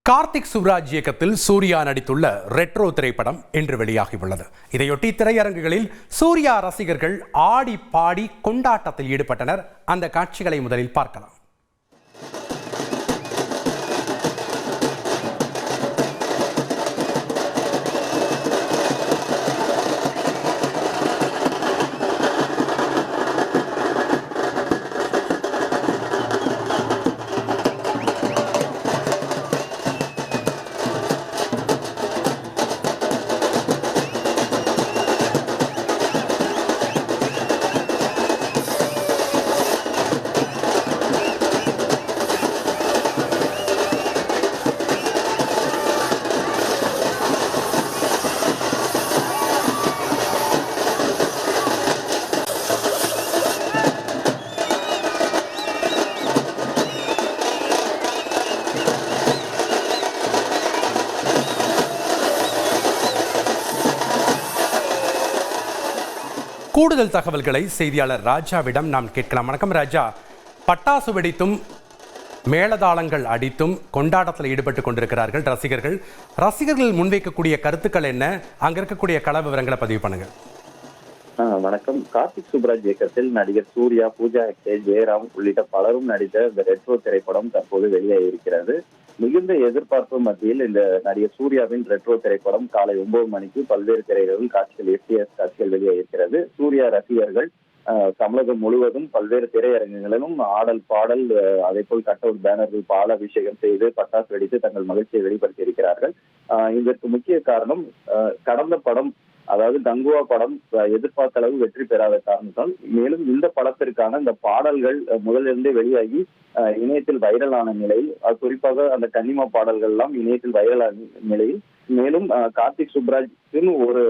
கார்த்திக் சுப்ராஜ் இயக்கத்தில் சூர்யா நடித்துள்ள ரெட்ரோ திரைப்படம் இன்று வெளியாகியுள்ளது. இதையொட்டி திரையரங்குகளில் சூர்யா ரசிகர்கள் ஆடி பாடி கொண்டாட்டத்தில் ஈடுபட்டனர். அந்த காட்சிகளை முதலில் பார்க்கலாம். கூடுதல் தகவல்களை செய்தியாளர் ராஜாவிடம் நாம் கேட்கலாம். வணக்கம் ராஜா. பட்டாசு வெடித்தும் மேளதாளங்கள் அடித்தும் கொண்டாட்டத்தில் ஈடுபட்டு கொண்டிருக்கிறார்கள் ரசிகர்கள் முன்வைக்கக்கூடிய கருத்துக்கள் என்ன? அங்க இருக்கக்கூடிய கள விவரங்களை பதிவு பண்ணுங்க. வணக்கம். கார்த்திக் சுப்ராஜ் இயக்கத்தில் நடிகர் சூர்யா, பூஜா ஹெக்டே, ஜெயராம் உள்ளிட்ட பலரும் நடித்த இந்த ரெட்ரோ திரைப்படம் தற்போது வெளியாகி இருக்கிறது. மிகுந்த எதிர்பார்ப்பு மத்தியில் இந்த நடிகர் சூர்யாவின் ரெட்ரோ திரைப்படம் காலை 9 மணிக்கு பல்வேறு திரைகளில் காட்சிகள் வெளியாக இருக்கிறது. சூர்யா ரசிகர்கள் தமிழகம் முழுவதும் பல்வேறு திரையரங்குகளிலும் ஆடல் பாடல் அதே போல் கட் அவுட் பேனர்கள் பாலாபிஷேகம் செய்து பட்டாசு வெடித்து தங்கள் மகிழ்ச்சியை வெளிப்படுத்தி இருக்கிறார்கள். இதற்கு முக்கிய காரணம் கடந்த படம், அதாவது கங்குவா படம் எதிர்பார்த்த அளவு வெற்றி பெறாத காரணத்தால், மேலும் இந்த படத்திற்கான இந்த பாடல்கள் முதலிருந்தே வெளியாகி இணையத்தில் வைரலான நிலையில், குறிப்பாக அந்த கன்னிமா பாடல்கள் எல்லாம் இணையத்தில் வைரலான நிலையில், மேலும் கார்த்திக் சுப்ராஜ்க்கு ஒரு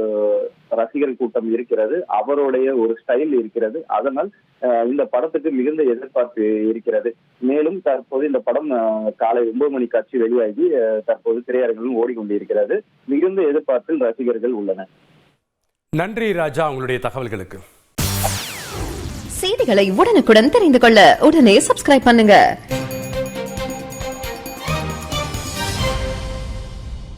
ரசிகர் கூட்டம் இருக்கிறது, அவருடைய ஒரு ஸ்டைல் இருக்கிறது. அதனால் இந்த படத்துக்கு மிகுந்த எதிர்பார்ப்பு இருக்கிறது. மேலும் தற்போது இந்த படம் காலை 9 மணி காட்சி வெளியாகி தற்போது திரையரங்கிலும் ஓடிக்கொண்டிருக்கிறது. மிகுந்த எதிர்பார்ப்பில் ரசிகர்கள் உள்ளனர். நன்றி ராஜா, உங்களுடைய தகவல்களுக்கு. செய்திகளை உடனுக்குடன் தெரிந்து கொள்ள உடனே சப்ஸ்கிரைப் பண்ணுங்க.